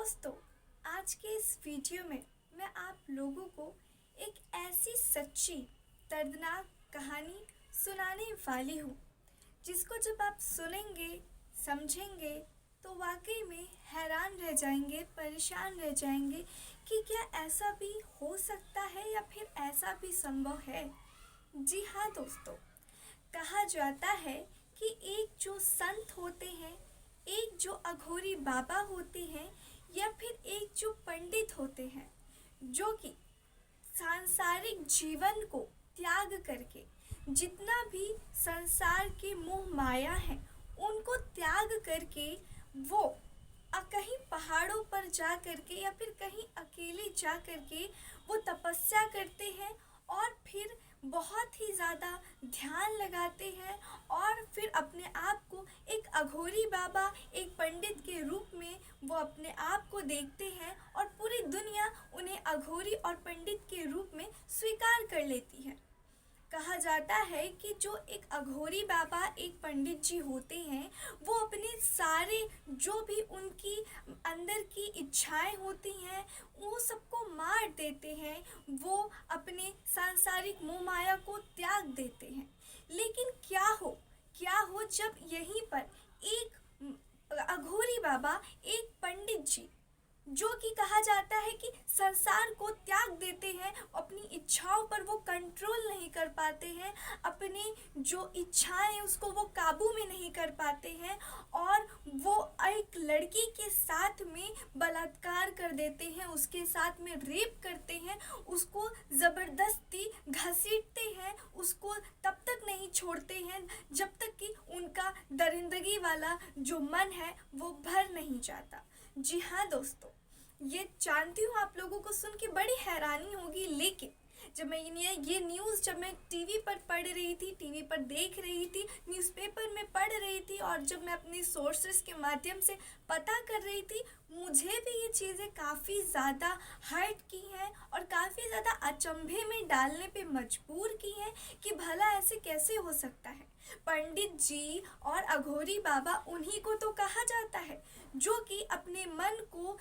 दोस्तों, आज के इस वीडियो में मैं आप लोगों को एक ऐसी सच्ची दर्दनाक कहानी सुनाने वाली हूँ जिसको जब आप सुनेंगे, समझेंगे तो वाकई में हैरान रह जाएंगे, परेशान रह जाएंगे कि क्या ऐसा भी हो सकता है या फिर ऐसा भी संभव है। जी हाँ दोस्तों, कहा जाता है कि एक जो संत होते हैं, एक जो अघोरी बाबा होते हैं या फिर एक जो पंडित होते हैं जो कि सांसारिक जीवन को त्याग करके जितना भी संसार के मोह माया है उनको त्याग करके वो कहीं पहाड़ों पर जा करके या फिर कहीं अकेले जा करके वो तपस्या करते हैं और फिर बहुत ही ज़्यादा ध्यान लगाते हैं और फिर अपने आप को एक अघोरी बाबा, एक पंडित के रूप में वो अपने आप को देखते हैं और पूरी दुनिया उन्हें अघोरी और पंडित के रूप में स्वीकार कर लेती है। कहा जाता है कि जो एक अघोरी बाबा, एक पंडित जी होते हैं, वो अपने सारे जो भी उनकी अंदर की इच्छाएं होती हैं वो सबको मार देते हैं, वो अपने सांसारिक मोह माया को त्याग देते हैं। लेकिन क्या हो जब यहीं पर एक अघोरी बाबा, एक पंडित जी जो कि कहा जाता है कि संसार को त्याग देते हैं, अपनी इच्छाओं पर वो कंट्रोल नहीं कर पाते हैं, अपनी जो इच्छाएं उसको वो काबू में नहीं कर पाते हैं और वो एक लड़की के साथ में बलात्कार कर देते हैं, उसके साथ में रेप करते हैं, उसको ज़बरदस्ती घसीटते हैं, उसको तब तक नहीं छोड़ते हैं जब तक कि उनका दरिंदगी वाला जो मन है वो भर नहीं जाता। जी हाँ दोस्तों, ये जानती हूँ आप लोगों को सुन के बड़ी हैरानी होगी, लेकिन जब मैं ये न्यूज़ जब मैं टीवी पर पढ़ रही थी, टीवी पर देख रही थी, न्यूज़पेपर में पढ़ रही थी और जब मैं अपने सोर्सेस के माध्यम से पता कर रही थी, मुझे भी ये चीज़ें काफ़ी ज़्यादा हर्ट की हैं और काफ़ी ज़्यादा अचंभे में डालने पे मजबूर की हैं कि भला ऐसे कैसे हो सकता है। पंडित जी और अघोरी बाबा उन्हीं को तो कहा जाता है जो कि अपने मन को,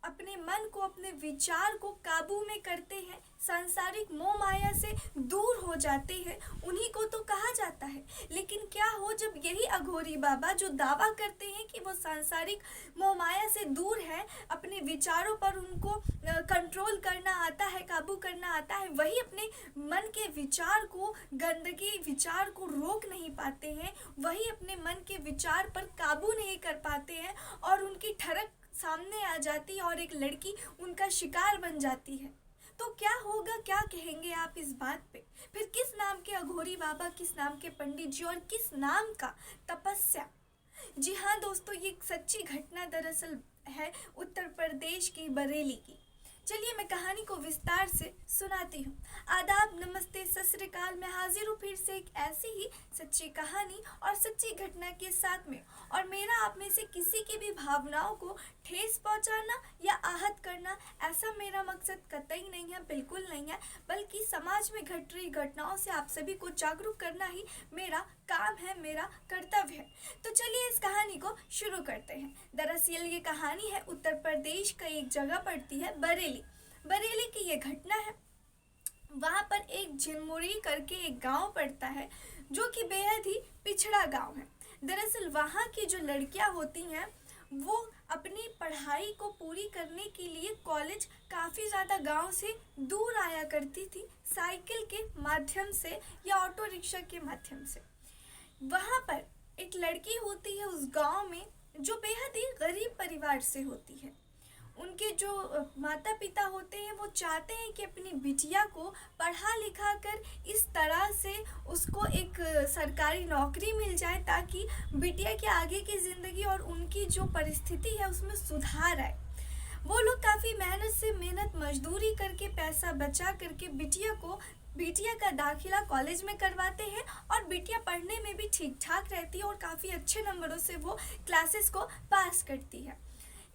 अपने विचार को काबू में करते हैं, सांसारिक मोह माया से दूर हो जाते हैं, उन्हीं को तो कहा जाता है। लेकिन क्या हो जब यही अघोरी बाबा जो दावा करते हैं कि वो सांसारिक मोह माया से दूर है, अपने विचारों पर उनको कंट्रोल करना आता है, काबू करना आता है, वही अपने मन के विचार को, गंदगी विचार को रोक नहीं पाते हैं, वही अपने मन के विचार पर काबू नहीं कर पाते हैं और उनकी ठड़क सामने आ जाती है और एक लड़की उनका शिकार बन जाती है, तो क्या होगा, क्या कहेंगे आप इस बात पे। फिर किस नाम के अघोरी बाबा, किस नाम के पंडित जी और किस नाम का तपस्या। जी हाँ दोस्तों, ये एक सच्ची घटना दरअसल है उत्तर प्रदेश की बरेली की। चलिए मैं कहानी को विस्तार से सुनाती हूँ। आदाब, नमस्ते, सत श्री अकाल। मैं हाजिर हूँ फिर से एक ऐसी ही सच्ची कहानी और सच्ची घटना के साथ में, और मेरा आप में से किसी की भी भावनाओं को ठेस पहुँचाना या आहत करना, ऐसा मेरा मकसद कतई नहीं है, बिल्कुल नहीं है, बल्कि समाज में घट रही घटनाओं से आप सभी को जागरूक करना ही मेरा काम है, मेरा कर्तव्य है। तो चलिए इस कहानी को शुरू करते हैं। दरअसल ये कहानी है उत्तर प्रदेश का, एक जगह पड़ती है बरेली की ये घटना है। वहाँ पर एक झिलमुरी करके एक गांव पड़ता है जो कि बेहद ही पिछड़ा गांव है। दरअसल वहाँ की जो लड़कियाँ होती हैं वो अपनी पढ़ाई को पूरी करने के लिए कॉलेज काफ़ी ज़्यादा गांव से दूर आया करती थी, साइकिल के माध्यम से या ऑटो रिक्शा के माध्यम से। वहाँ पर एक लड़की होती है उस गांव में जो बेहद ही गरीब परिवार से होती है। उनके जो माता पिता होते हैं वो चाहते हैं कि अपनी बिटिया को पढ़ा लिखा कर इस तरह से उसको एक सरकारी नौकरी मिल जाए ताकि बिटिया के आगे की ज़िंदगी और उनकी जो परिस्थिति है उसमें सुधार आए। वो लोग काफ़ी मेहनत मजदूरी करके पैसा बचा करके बिटिया का दाखिला कॉलेज में करवाते हैं और बिटिया पढ़ने में भी ठीक ठाक रहती है और काफ़ी अच्छे नंबरों से वो क्लासेस को पास करती है।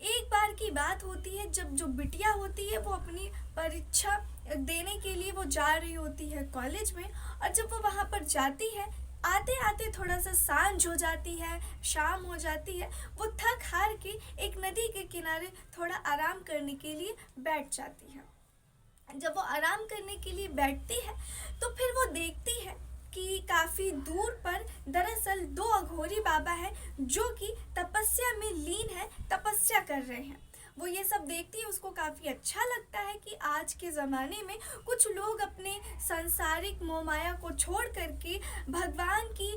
एक बार की बात होती है जब जो बिटिया होती है वो अपनी परीक्षा देने के लिए वो जा रही होती है कॉलेज में, और जब वो वहाँ पर जाती है आते आते थोड़ा सा सांझ हो जाती है, शाम हो जाती है। वो थक हार के एक नदी के किनारे थोड़ा आराम करने के लिए बैठ जाती है। जब वो आराम करने के लिए बैठती है तो फिर वो देखती है कि काफ़ी दूर पर दरअसल दो अघोरी बाबा हैं जो कि तपस्या में लीन है, तपस्या कर रहे हैं। वो ये सब देखती है, उसको काफ़ी अच्छा लगता है कि आज के ज़माने में कुछ लोग अपने सांसारिक मोह माया को छोड़ करके भगवान की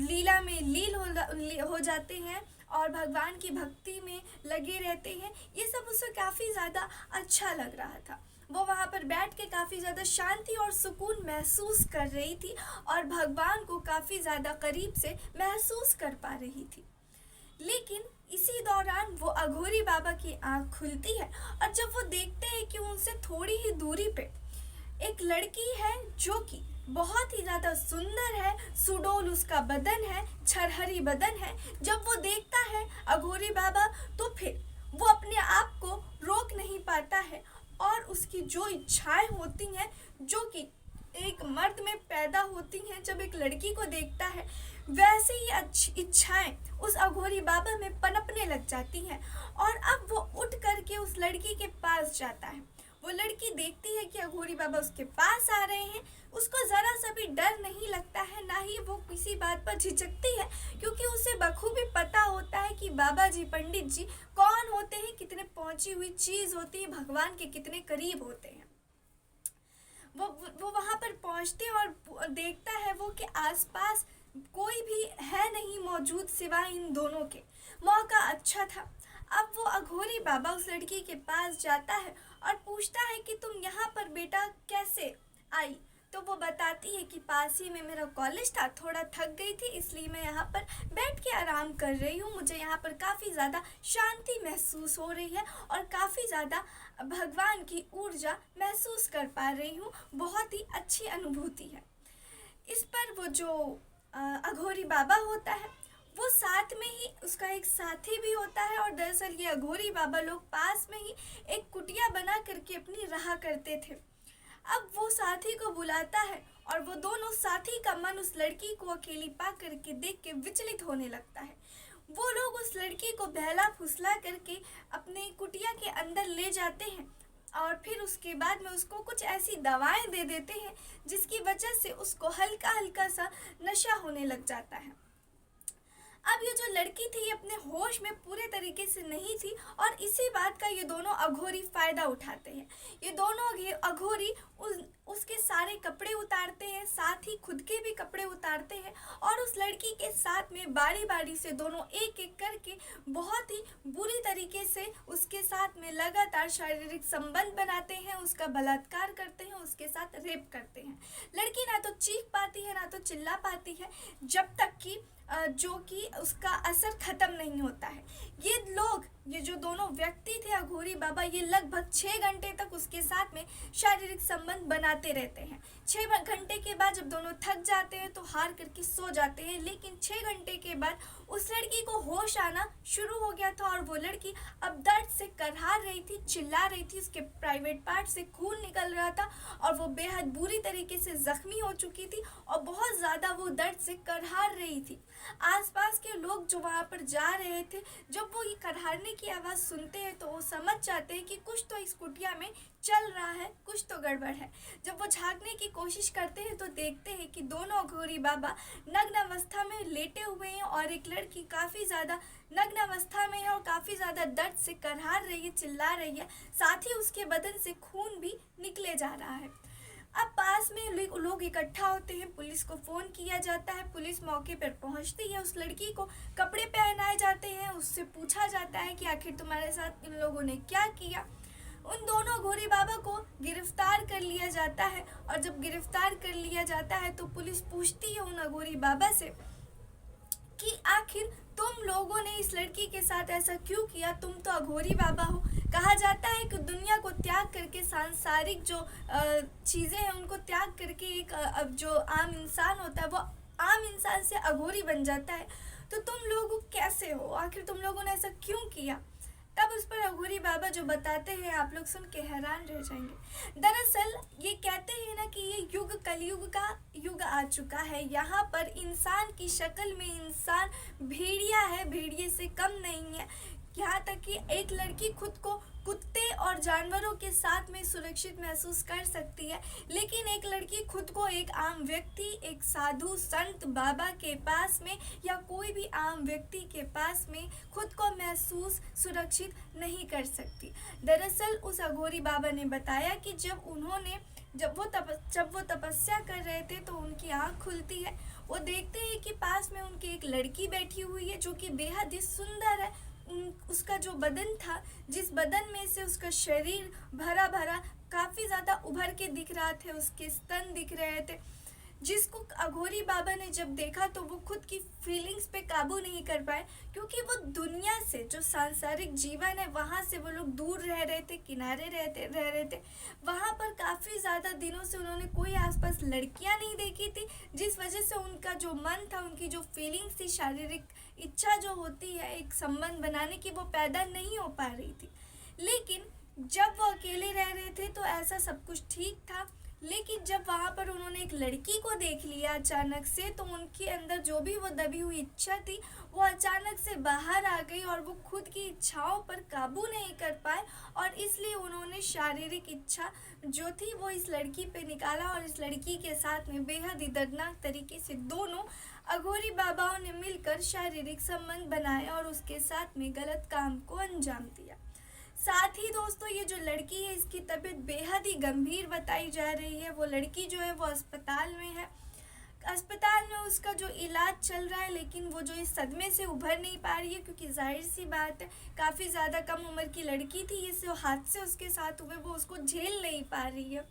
लीला में हो जाते हैं और भगवान की भक्ति में लगे रहते हैं। ये सब उसे काफ़ी ज़्यादा अच्छा लग रहा था। वो वहाँ पर बैठ के काफ़ी ज़्यादा शांति और सुकून महसूस कर रही थी और भगवान को काफ़ी ज़्यादा करीब से महसूस कर पा रही थी। लेकिन इसी दौरान वो अघोरी बाबा की आंख खुलती है और जब वो देखते हैं कि उनसे थोड़ी ही दूरी पे एक लड़की है जो कि बहुत ही ज़्यादा सुंदर है, सुडौल उसका बदन है, छरहरी बदन है। जब वो देखता है अघोरी बाबा तो फिर वो अपने आप को रोक नहीं पाता है और उसकी जो इच्छाएं होती हैं, जो कि एक मर्द में पैदा होती हैं जब एक लड़की को देखता है, वैसे ही अच्छी इच्छाएं उस अघोरी बाबा में पनपने लग जाती हैं। और अब वो उठ करके उस लड़की के पास जाता है। वो लड़की देखती है कि अघोरी बाबा उसके पास आ रहे हैं। उसको ज़रा सा भी डर नहीं लगता है, ना ही वो किसी बात पर झिझकती है, क्योंकि उसे बखूबी पता होता है कि बाबा जी, पंडित जी कौन होते हैं, कितने पहुंची हुई चीज़ होती है, भगवान के कितने करीब होते हैं। वो वहाँ पर पहुँचते और देखता है वो कि आसपास कोई भी है नहीं मौजूद सिवाय इन दोनों के। मौका अच्छा था। अब वो अघोरी बाबा उस लड़की के पास जाता है और पूछता है कि तुम यहाँ पर बेटा कैसे आई। तो वो बताती है कि पास ही में मेरा कॉलेज था, थोड़ा थक गई थी इसलिए मैं यहाँ पर बैठ के आराम कर रही हूँ। मुझे यहाँ पर काफ़ी ज़्यादा शांति महसूस हो रही है और काफ़ी ज़्यादा भगवान की ऊर्जा महसूस कर पा रही हूँ। बहुत ही अच्छी अनुभूति है। इस पर वो जो अघोरी बाबा होता है वो साथ में ही उसका एक साथी भी होता है और दरअसल ये अघोरी बाबा लोग पास में ही एक कुटिया बना करके अपनी रहा करते थे। अब वो साथी को बुलाता है और वो दोनों साथी का मन उस लड़की को अकेली पा करके देख के विचलित होने लगता है। वो लोग उस लड़की को बहला फुसला करके अपने कुटिया के अंदर ले जाते हैं और फिर उसके बाद में उसको कुछ ऐसी दवाएं दे देते हैं जिसकी वजह से उसको हल्का हल्का सा नशा होने लग जाता है। अब ये जो लड़की थी ये अपने होश में पूरे तरीके से नहीं थी और इसी बात का ये दोनों अघोरी फ़ायदा उठाते हैं। ये दोनों अघोरी उसके सारे कपड़े उतारते हैं, साथ ही खुद के भी कपड़े उतारते हैं और उस लड़की के साथ में बारी बारी से दोनों एक एक करके बहुत ही बुरी तरीके से उसके साथ में लगातार शारीरिक संबंध बनाते हैं, उसका बलात्कार करते हैं, उसके साथ रेप करते हैं। लड़की ना तो चीख पाती है ना तो चिल्ला पाती है जब तक कि जो कि उसका असर ख़त्म नहीं होता है। ये जो दोनों व्यक्ति थे अघोरी बाबा, ये लगभग 6 घंटे तक उसके साथ में शारीरिक संबंध बनाते रहते हैं। 6 घंटे के बाद जब दोनों थक जाते हैं तो हार करके सो जाते हैं। लेकिन 6 घंटे के बाद उस लड़की को होश आना शुरू हो गया था और वो लड़की अब दर्द से करहार रही थी, चिल्ला रही थी, उसके प्राइवेट पार्ट से खून निकल रहा था और वो बेहद बुरी तरीके से ज़ख्मी हो चुकी थी और बहुत ज़्यादा वो दर्द से करहार रही थी। आसपास के लोग जो वहाँ पर जा रहे थे, जब वो ये करहारने की आवाज़ सुनते हैं तो वो समझ जाते हैं कि कुछ तो इस कुटिया में चल रहा है, कुछ तो गड़बड़ है। जब वो झांकने की कोशिश करते हैं तो देखते हैं कि दोनों अघोरी बाबा नग्न अवस्था में लेटे हुए हैं और एक लड़की काफ़ी ज़्यादा नग्न अवस्था में है और काफ़ी ज़्यादा दर्द से करहार रही है, चिल्ला रही है, साथ ही उसके बदन से खून भी निकले जा रहा है। अब पास में लोग इकट्ठा होते हैं, पुलिस को फ़ोन किया जाता है, पुलिस मौके पर पहुंचती है, उस लड़की को कपड़े पहनाए जाते हैं, उससे पूछा जाता है कि आखिर तुम्हारे साथ इन लोगों ने क्या किया। उन दोनों अघोरी बाबा को गिरफ्तार कर लिया जाता है और जब गिरफ्तार कर लिया जाता है तो पुलिस पूछती है उन अघोरी बाबा से कि आखिर तुम लोगों ने इस लड़की के साथ ऐसा क्यों किया, तुम तो अघोरी बाबा हो। कहा जाता है कि दुनिया को त्याग करके सांसारिक जो चीज़ें हैं उनको त्याग करके एक जो आम इंसान होता है वो आम इंसान से अघोरी बन जाता है। तो तुम लोग कैसे हो, आखिर तुम लोगों ने ऐसा क्यों किया। तब उस पर अघोरी बाबा जो बताते हैं आप लोग सुन के हैरान रह जाएंगे। दरअसल ये कहते हैं ना कि ये युग कलयुग का युग आ चुका है। यहाँ पर इंसान की शक्ल में इंसान भेड़िया है, भेड़िए से कम नहीं है। यहाँ तक कि एक लड़की खुद को कुत्ते और जानवरों के साथ में सुरक्षित महसूस कर सकती है, लेकिन एक लड़की खुद को एक आम व्यक्ति, एक साधु संत बाबा के पास में या कोई भी आम व्यक्ति के पास में खुद को महसूस सुरक्षित नहीं कर सकती। दरअसल उस अघोरी बाबा ने बताया कि जब वो तपस्या कर रहे थे तो उनकी आँख खुलती है। वो देखते हैं कि पास में उनकी एक लड़की बैठी हुई है जो कि बेहद ही सुंदर है। उसका जो बदन था, जिस बदन में से उसका शरीर भरा भरा काफ़ी ज़्यादा उभर के दिख रहा थे, उसके स्तन दिख रहे थे, जिसको अघोरी बाबा ने जब देखा तो वो खुद की फीलिंग्स पे काबू नहीं कर पाए, क्योंकि वो दुनिया से जो सांसारिक जीवन है वहाँ से वो लोग दूर रह रहे थे, किनारे रह रहे थे। वहाँ पर काफ़ी ज़्यादा दिनों से उन्होंने कोई आसपास लड़कियाँ नहीं देखी थी, जिस वजह से उनका जो मन था, उनकी जो फीलिंग्स थी, शारीरिक इच्छा जो होती है एक संबंध बनाने की, वो पैदा नहीं हो पा रही थी। लेकिन जब वो अकेले रह रहे थे तो ऐसा सब कुछ ठीक था, लेकिन जब वहाँ पर उन्होंने एक लड़की को देख लिया अचानक से, तो उनके अंदर जो भी वो दबी हुई इच्छा थी वो अचानक से बाहर आ गई और वो खुद की इच्छाओं पर काबू नहीं कर पाए, और इसलिए उन्होंने शारीरिक इच्छा जो थी वो इस लड़की पे निकाला, और इस लड़की के साथ में बेहद ही दर्दनाक तरीके से दोनों अघोरी बाबाओं ने मिलकर शारीरिक संबंध बनाए और उसके साथ में गलत काम को अंजाम दिया। साथ ही दोस्तों ये जो लड़की है इसकी तबीयत बेहद ही गंभीर बताई जा रही है। वो लड़की जो है वो अस्पताल में है, अस्पताल में उसका जो इलाज चल रहा है, लेकिन वो जो इस सदमे से उभर नहीं पा रही है, क्योंकि जाहिर सी बात है काफ़ी ज़्यादा कम उम्र की लड़की थी, ये जो हादसे उसके साथ हुए वो उसको झेल नहीं पा रही है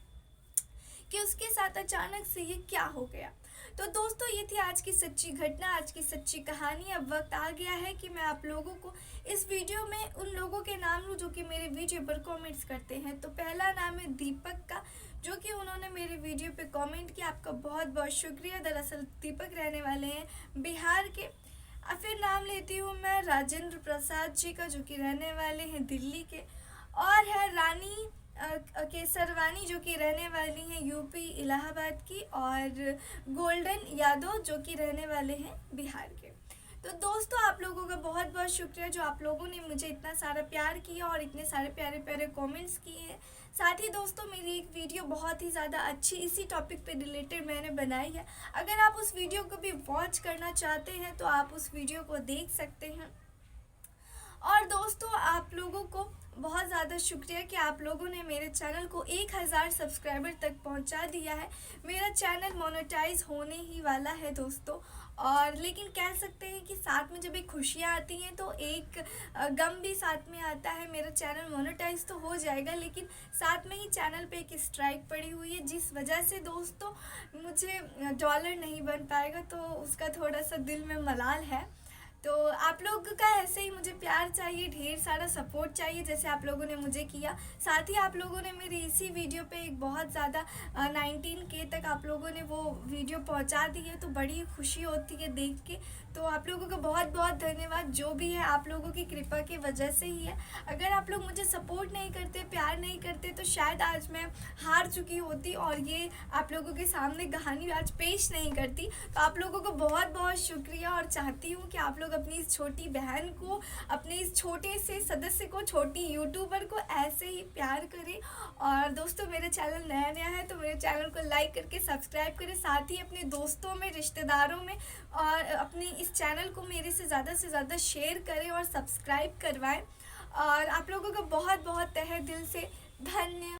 कि उसके साथ अचानक से ये क्या हो गया। तो दोस्तों ये थी आज की सच्ची घटना, आज की सच्ची कहानी। अब वक्त आ गया है कि मैं आप लोगों को इस वीडियो में उन लोगों के नाम लूँ जो कि मेरे वीडियो पर कमेंट्स करते हैं। तो पहला नाम है दीपक का, जो कि उन्होंने मेरे वीडियो पे कमेंट किया। आपका बहुत बहुत शुक्रिया। दरअसल दीपक रहने वाले हैं बिहार के। अब फिर नाम लेती हूँ मैं राजेंद्र प्रसाद जी का, जो कि रहने वाले हैं दिल्ली के। और है रानी केसरवानी, जो कि रहने वाली हैं यूपी इलाहाबाद की। और गोल्डन यादव, जो कि रहने वाले हैं बिहार के। तो दोस्तों आप लोगों का बहुत बहुत शुक्रिया जो आप लोगों ने मुझे इतना सारा प्यार किया और इतने सारे प्यारे प्यारे कमेंट्स किए हैं। साथ ही दोस्तों मेरी एक वीडियो बहुत ही ज़्यादा अच्छी इसी टॉपिक पे रिलेटेड मैंने बनाई है। अगर आप उस वीडियो को भी वॉच करना चाहते हैं तो आप उस वीडियो को देख सकते हैं। और दोस्तों आप लोगों को बहुत ज़्यादा शुक्रिया कि आप लोगों ने मेरे चैनल को 1000 सब्सक्राइबर तक पहुंचा दिया है। मेरा चैनल मोनेटाइज होने ही वाला है दोस्तों। और लेकिन कह सकते हैं कि साथ में जब एक खुशियाँ आती हैं तो एक गम भी साथ में आता है। मेरा चैनल मोनेटाइज तो हो जाएगा, लेकिन साथ में ही चैनल पे एक स्ट्राइक पड़ी हुई है, जिस वजह से दोस्तों मुझे डॉलर नहीं बन पाएगा, तो उसका थोड़ा सा दिल में मलाल है। तो आप लोग का ऐसे ही मुझे प्यार चाहिए, ढेर सारा सपोर्ट चाहिए जैसे आप लोगों ने मुझे किया। साथ ही आप लोगों ने मेरी इसी वीडियो पे एक बहुत ज़्यादा 19K तक आप लोगों ने वो वीडियो पहुंचा दी है, तो बड़ी खुशी होती है देख के। तो आप लोगों का बहुत बहुत धन्यवाद। जो भी है आप लोगों की कृपा की वजह से ही है। अगर आप लोग मुझे सपोर्ट नहीं करते, प्यार नहीं करते, तो शायद आज मैं हार चुकी होती और ये आप लोगों के सामने कहानी आज पेश नहीं करती। तो आप लोगों को बहुत बहुत शुक्रिया, और चाहती हूँ कि आप लोग अपनी इस छोटी बहन को, अपने इस छोटे से सदस्य को, छोटी यूट्यूबर को ऐसे ही प्यार करें। और दोस्तों मेरा चैनल नया नया है तो मेरे चैनल को लाइक करके सब्सक्राइब करें। साथ ही अपने दोस्तों में, रिश्तेदारों में और अपने इस चैनल को मेरे से ज़्यादा शेयर करें और सब्सक्राइब करवाएं। और आप लोगों का बहुत बहुत तहे दिल से धन्यवाद।